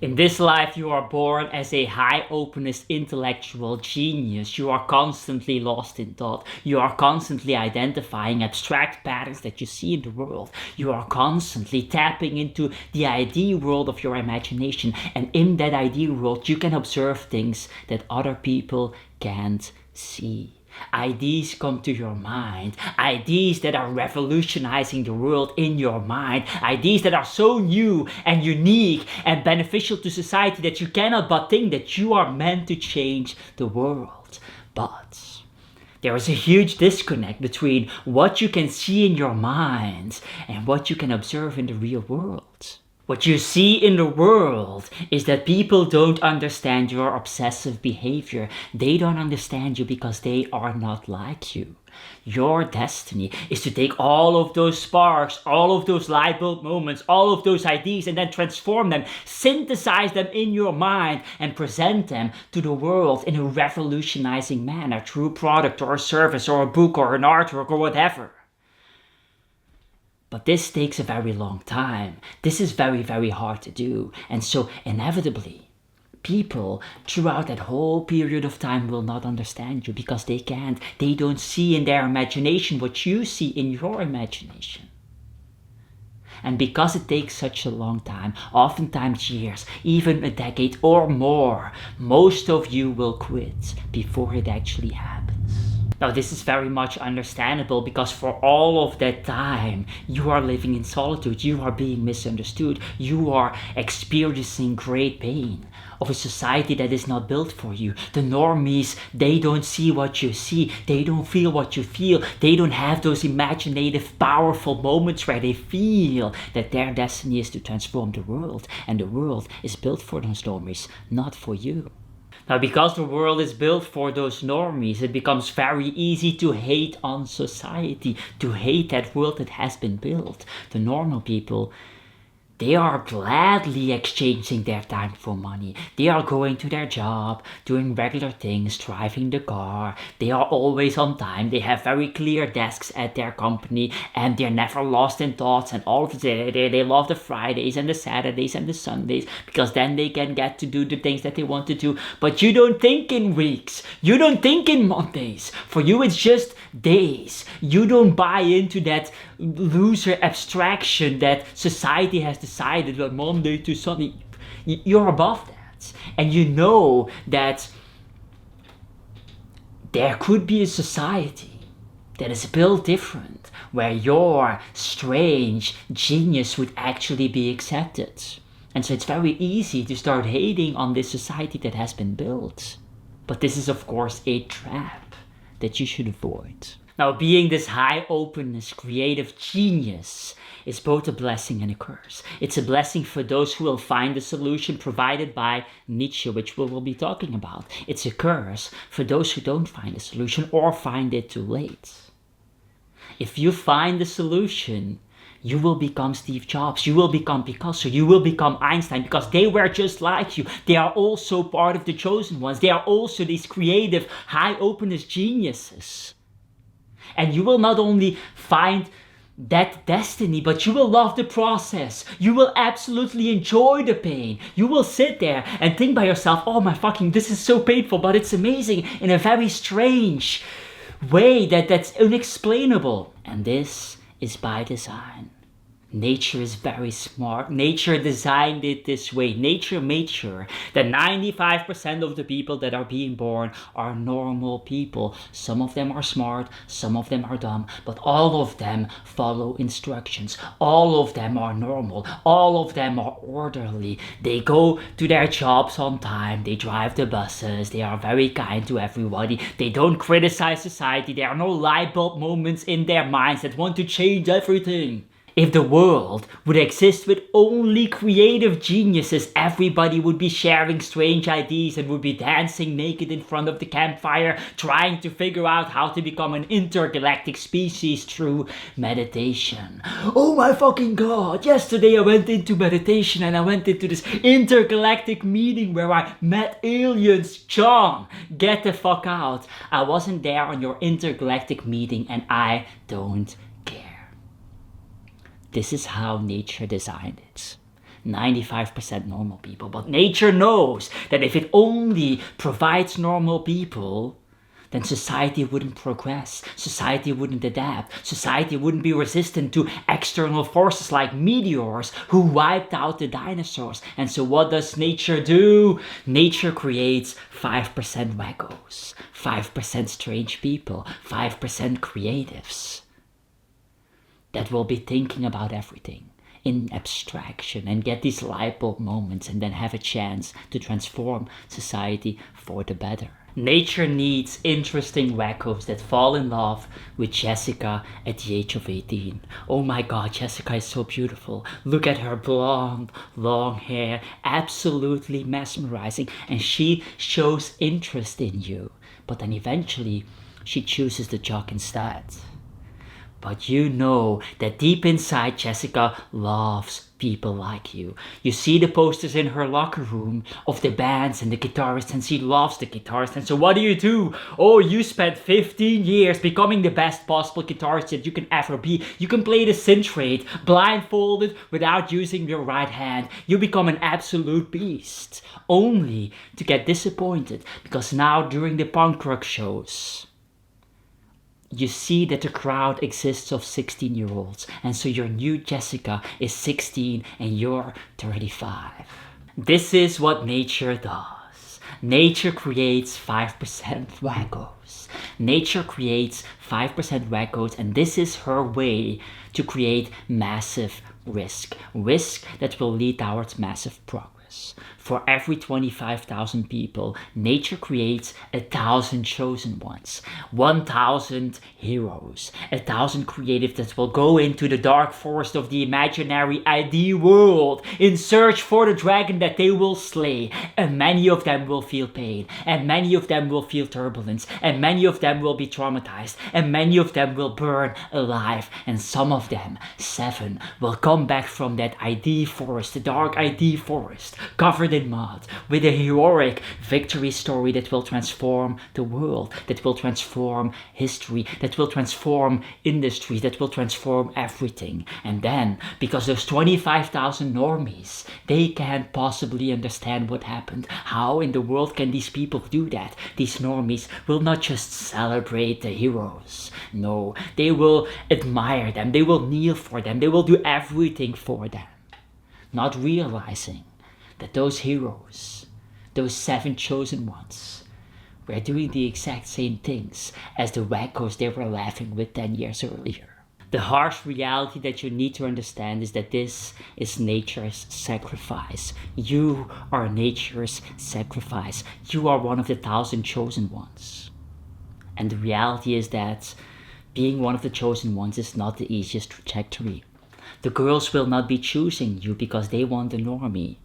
In this life, you are born as a high-openness intellectual genius. You are constantly lost in thought. You are constantly identifying abstract patterns that you see in the world. You are constantly tapping into the idea world of your imagination. And in that idea world, you can observe things that other people can't see. Ideas come to your mind, ideas that are revolutionizing the world in your mind, ideas that are so new and unique and beneficial to society that you cannot but think that you are meant to change the world. But there is a huge disconnect between what you can see in your mind and what you can observe in the real world. What you see in the world is that people don't understand your obsessive behavior. They don't understand you because they are not like you. Your destiny is to take all of those sparks, all of those light bulb moments, all of those ideas, and then transform them, synthesize them in your mind, and present them to the world in a revolutionizing manner through a product or a service or a book or an artwork or whatever. But this takes a very long time. This is very, very hard to do. And so inevitably, people throughout that whole period of time will not understand you because they can't. They don't see in their imagination what you see in your imagination. And because it takes such a long time, oftentimes years, even a decade or more, most of you will quit before it actually happens. Now, this is very much understandable because for all of that time, you are living in solitude, you are being misunderstood, you are experiencing great pain of a society that is not built for you. The normies, they don't see what you see, they don't feel what you feel, they don't have those imaginative, powerful moments where they feel that their destiny is to transform the world, and the world is built for those normies, not for you. Now, because the world is built for those normies, it becomes very easy to hate on society, to hate that world that has been built. The normal people, they are gladly exchanging their time for money. They are going to their job, doing regular things, driving the car. They are always on time. They have very clear desks at their company and they're never lost in thoughts. And all of they love the Fridays and the Saturdays and the Sundays because then they can get to do the things that they want to do. But you don't think in weeks. You don't think in Mondays. For you, it's just days. You don't buy into that loser abstraction that society has decided on Monday to Sunday. You're above that. And you know that there could be a society that is built different, where your strange genius would actually be accepted. And so it's very easy to start hating on this society that has been built. But this is, of course, a trap that you should avoid. Now, being this high-openness, creative genius is both a blessing and a curse. It's a blessing for those who will find the solution provided by Nietzsche, which we will be talking about. It's a curse for those who don't find the solution or find it too late. If you find the solution, you will become Steve Jobs, you will become Picasso, you will become Einstein, because they were just like you. They are also part of the chosen ones. They are also these creative, high-openness geniuses. And you will not only find that destiny, but you will love the process. You will absolutely enjoy the pain. You will sit there and think by yourself, oh my fucking, this is so painful, but it's amazing in a very strange way that's unexplainable. And this is by design. Nature is very smart. Nature designed it this way. Nature made sure that 95% of the people that are being born are normal people. Some of them are smart, some of them are dumb, but all of them follow instructions. All of them are normal. All of them are orderly. They go to their jobs on time. They drive the buses. They are very kind to everybody. They don't criticize society. There are no light bulb moments in their minds that want to change everything. If the world would exist with only creative geniuses, everybody would be sharing strange ideas and would be dancing naked in front of the campfire, trying to figure out how to become an intergalactic species through meditation. Oh my fucking god, yesterday I went into meditation and I went into this intergalactic meeting where I met aliens. John, get the fuck out. I wasn't there on your intergalactic meeting and I don't care. This is how nature designed it. 95% normal people. But nature knows that if it only provides normal people, then society wouldn't progress, society wouldn't adapt, society wouldn't be resistant to external forces like meteors who wiped out the dinosaurs. And so what does nature do? Nature creates 5% wackos, 5% strange people, 5% creatives that will be thinking about everything in abstraction and get these light bulb moments and then have a chance to transform society for the better. Nature needs interesting wackos that fall in love with Jessica at the age of 18. Oh my god, Jessica is so beautiful. Look at her blonde, long hair, absolutely mesmerizing, and she shows interest in you. But then eventually, she chooses the jock instead. But you know that deep inside Jessica loves people like you. You see the posters in her locker room of the bands and the guitarists, and she loves the guitarist. And so what do? Oh, you spent 15 years becoming the best possible guitarist that you can ever be. You can play the synth rate blindfolded without using your right hand. You become an absolute beast, only to get disappointed because now during the punk rock shows, you see that the crowd exists of 16-year-olds, and so your new Jessica is 16 and you're 35. This is what nature does. Nature creates 5% wackos. Nature creates 5% wackos, and this is her way to create massive risk. Risk that will lead towards massive progress. For every 25,000 people, nature creates 1,000 chosen ones, 1,000 heroes, 1,000 creatives that will go into the dark forest of the imaginary ideal world in search for the dragon that they will slay. And many of them will feel pain, and many of them will feel turbulence, and many of them will be traumatized, and many of them will burn alive, and some of them, 7, will come back from that ideal forest, the dark ideal forest, covered in mud, with a heroic victory story that will transform the world, that will transform history, that will transform industry, that will transform everything. And then, because those 25,000 normies, they can't possibly understand what happened. How in the world can these people do that? These normies will not just celebrate the heroes. No, they will admire them, they will kneel for them, they will do everything for them. Not realizing that those heroes, those 7 chosen ones, were doing the exact same things as the wackos they were laughing with 10 years earlier. The harsh reality that you need to understand is that this is nature's sacrifice. You are nature's sacrifice. You are one of the 1,000 chosen ones. And the reality is that being one of the chosen ones is not the easiest trajectory. The girls will not be choosing you because they want the normie.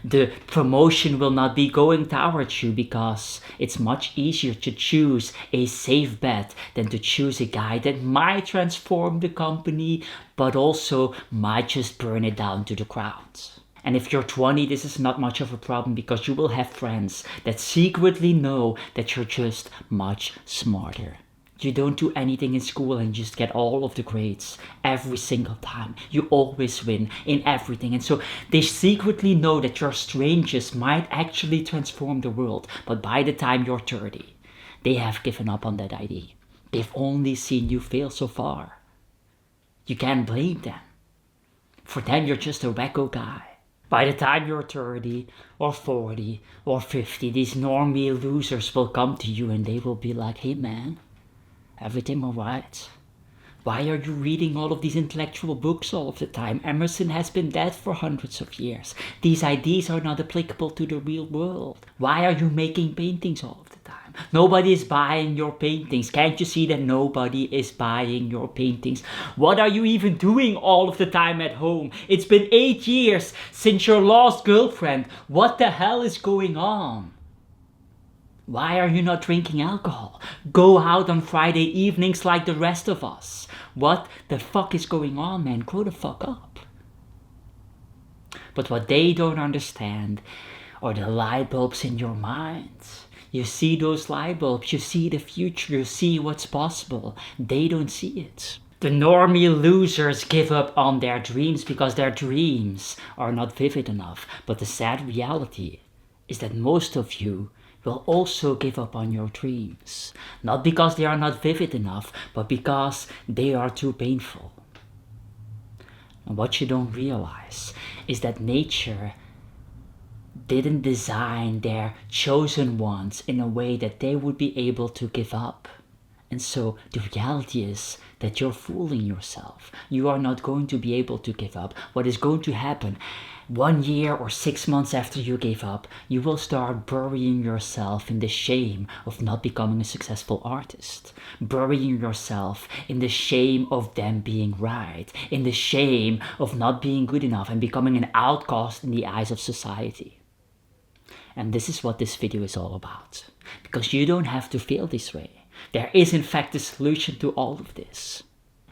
The promotion will not be going towards you because it's much easier to choose a safe bet than to choose a guy that might transform the company but also might just burn it down to the ground. And if you're 20, this is not much of a problem because you will have friends that secretly know that you're just much smarter. You don't do anything in school and just get all of the grades every single time. You always win in everything. And so they secretly know that your strangers might actually transform the world. But by the time you're 30, they have given up on that idea. They've only seen you fail so far. You can't blame them. For them, you're just a wacko guy. By the time you're 30 or 40 or 50, these normie losers will come to you and they will be like, hey man, everything alright? Why are you reading all of these intellectual books all of the time? Emerson has been dead for hundreds of years. These ideas are not applicable to the real world. Why are you making paintings all of the time? Nobody is buying your paintings. Can't you see that nobody is buying your paintings? What are you even doing all of the time at home? It's been 8 years since your last girlfriend. What the hell is going on? Why are you not drinking alcohol? Go out on Friday evenings like the rest of us. What the fuck is going on, man? Grow the fuck up. But what they don't understand are the light bulbs in your mind. You see those light bulbs, you see the future, you see what's possible. They don't see it. The normie losers give up on their dreams because their dreams are not vivid enough. But the sad reality is that most of you will also give up on your dreams. Not because they are not vivid enough, but because they are too painful. And what you don't realize is that nature didn't design their chosen ones in a way that they would be able to give up. And so the reality is that you're fooling yourself. You are not going to be able to give up. What is going to happen 1 year or 6 months after you gave up, you will start burying yourself in the shame of not becoming a successful artist. Burying yourself in the shame of them being right. In the shame of not being good enough and becoming an outcast in the eyes of society. And this is what this video is all about. Because you don't have to feel this way. There is in fact a solution to all of this.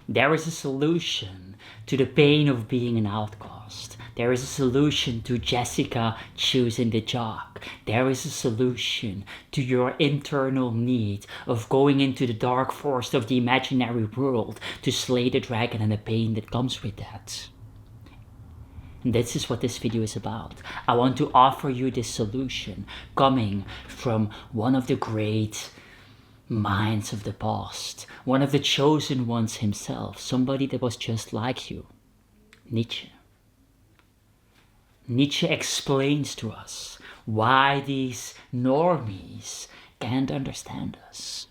There is a solution to the pain of being an outcast. There is a solution to Jessica choosing the jock. There is a solution to your internal need of going into the dark forest of the imaginary world to slay the dragon and the pain that comes with that. And this is what this video is about. I want to offer you this solution coming from one of the great minds of the past, one of the chosen ones himself, somebody that was just like you, Nietzsche. Nietzsche explains to us why these normies can't understand us.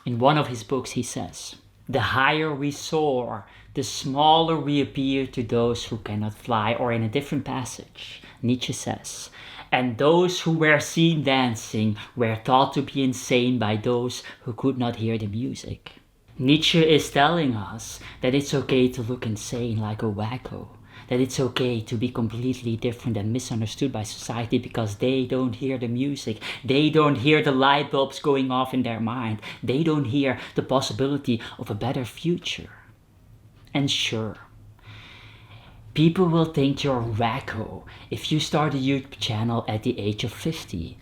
In one of his books he says, "The higher we soar, the smaller we appear to those who cannot fly," or in a different passage, Nietzsche says, "And those who were seen dancing were thought to be insane by those who could not hear the music." Nietzsche is telling us that it's okay to look insane like a wacko, that it's okay to be completely different and misunderstood by society because they don't hear the music, they don't hear the light bulbs going off in their mind, they don't hear the possibility of a better future. And sure, people will think you're a wacko if you start a YouTube channel at the age of 50,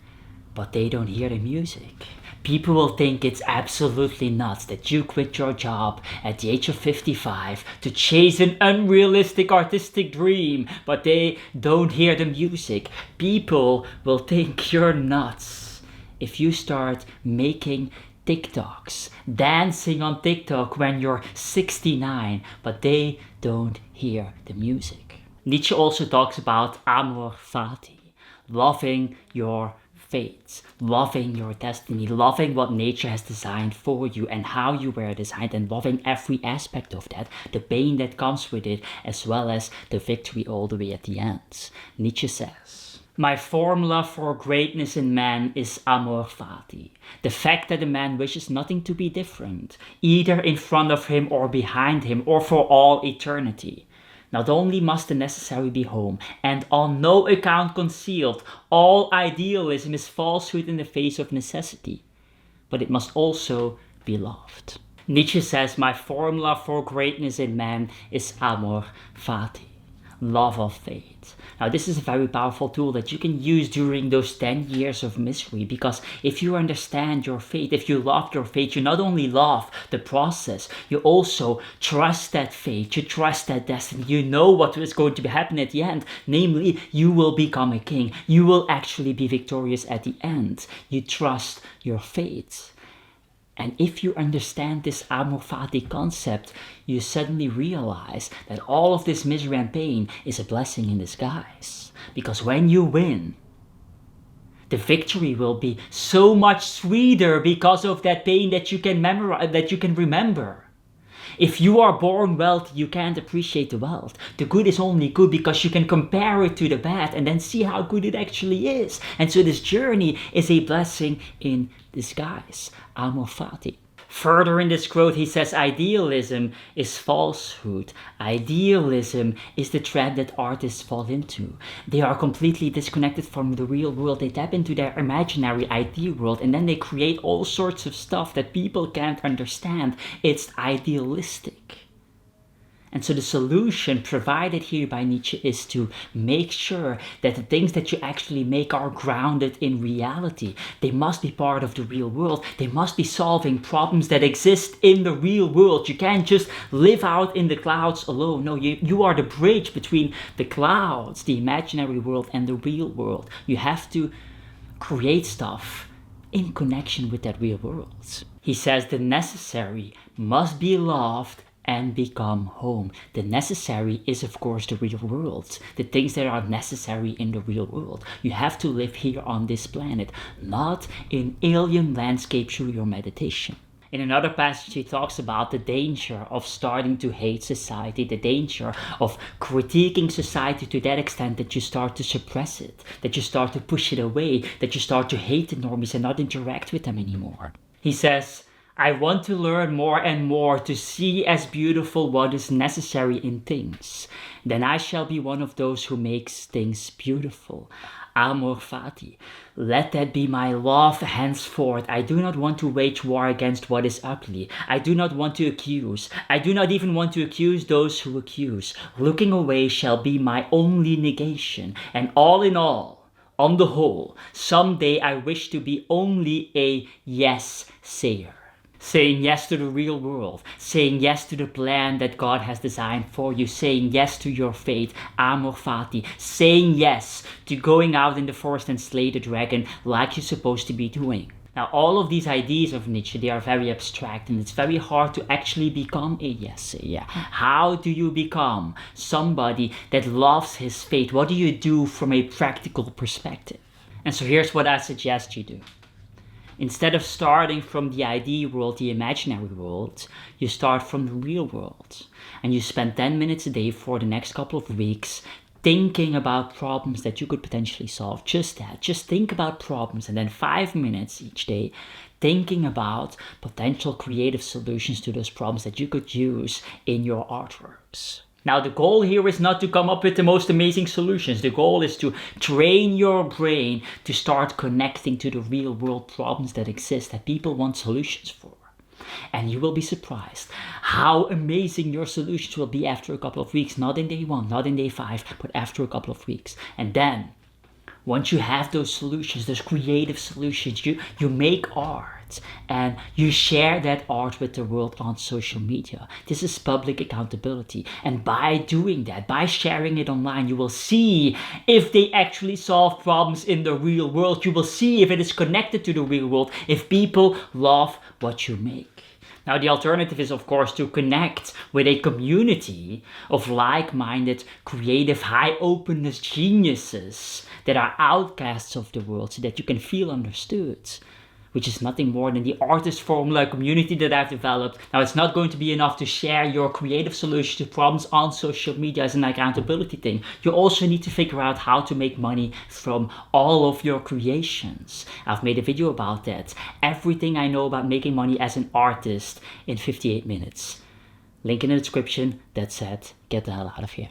but they don't hear the music. People will think it's absolutely nuts that you quit your job at the age of 55 to chase an unrealistic artistic dream, but they don't hear the music. People will think you're nuts if you start making TikToks, dancing on TikTok when you're 69, but they don't hear the music. Nietzsche also talks about Amor FTI, loving your fate, loving your destiny, loving what nature has designed for you and how you were designed, and loving every aspect of that, the pain that comes with it, as well as the victory all the way at the end. Nietzsche says, "My formula for greatness in man is Amor FTI, the fact that a man wishes nothing to be different, either in front of him or behind him or for all eternity. Not only must the necessary be home, and on no account concealed, all idealism is falsehood in the face of necessity, but it must also be loved." Nietzsche says, "My formula for greatness in man is Amor FTI, love of fate." Now this is a very powerful tool that you can use during those 10 years of misery, because if you understand your fate, if you love your fate, you not only love the process, you also trust that fate, you trust that destiny, you know what is going to happen at the end, namely you will become a king, you will actually be victorious at the end, you trust your fate. And if you understand this Amor FTI concept, you suddenly realize that all of this misery and pain is a blessing in disguise. Because when you win, the victory will be so much sweeter because of that pain that you can memorize, that you can remember. If you are born wealthy, you can't appreciate the wealth. The good is only good because you can compare it to the bad and then see how good it actually is. And so this journey is a blessing in disguise. Amor FTI. Further in this quote, he says, "Idealism is falsehood. Idealism is the trap that artists fall into. They are completely disconnected from the real world. They tap into their imaginary ideal world, and then they create all sorts of stuff that people can't understand. It's idealistic. And so the solution provided here by Nietzsche is to make sure that the things that you actually make are grounded in reality. They must be part of the real world. They must be solving problems that exist in the real world. You can't just live out in the clouds alone. No, you are the bridge between the clouds, the imaginary world, and the real world. You have to create stuff in connection with that real world. He says the necessary must be loved and become home. The necessary is, of course, the real world. The things that are necessary in the real world. You have to live here on this planet, not in alien landscape through your meditation. In another passage, he talks about the danger of starting to hate society, the danger of critiquing society to that extent that you start to suppress it, that you start to push it away, that you start to hate the normies and not interact with them anymore. He says, I want to learn more and more to see as beautiful what is necessary in things. Then I shall be one of those who makes things beautiful. Amor FTI. Let that be my love henceforth. I do not want to wage war against what is ugly. I do not want to accuse. I do not even want to accuse those who accuse. Looking away shall be my only negation. And all in all, on the whole, someday I wish to be only a yes-sayer. Saying yes to the real world, saying yes to the plan that God has designed for you, saying yes to your fate, Amor FTI, saying yes to going out in the forest and slay the dragon like you're supposed to be doing. Now, all of these ideas of Nietzsche, they are very abstract and it's very hard to actually become a yes-sayer. How do you become somebody that loves his fate? What do you do from a practical perspective? And so here's what I suggest you do. Instead of starting from the idea world, the imaginary world, you start from the real world. And you spend 10 minutes a day for the next couple of weeks thinking about problems that you could potentially solve. Just that. Just think about problems and then 5 minutes each day thinking about potential creative solutions to those problems that you could use in your artworks. Now, the goal here is not to come up with the most amazing solutions. The goal is to train your brain to start connecting to the real world problems that exist, that people want solutions for. And you will be surprised how amazing your solutions will be after a couple of weeks. Not in day 1, not in day 5, but after a couple of weeks. And then, once you have those solutions, those creative solutions, you make art and you share that art with the world on social media. This is public accountability. And by doing that, by sharing it online, you will see if they actually solve problems in the real world. You will see if it is connected to the real world, if people love what you make. Now, the alternative is, of course, to connect with a community of like-minded, creative, high-openness geniuses that are outcasts of the world so that you can feel understood, which is nothing more than the artist formula community that I've developed. Now, it's not going to be enough to share your creative solutions to problems on social media as an accountability thing. You also need to figure out how to make money from all of your creations. I've made a video about that. Everything I know about making money as an artist in 58 minutes. Link in the description. That said, get the hell out of here.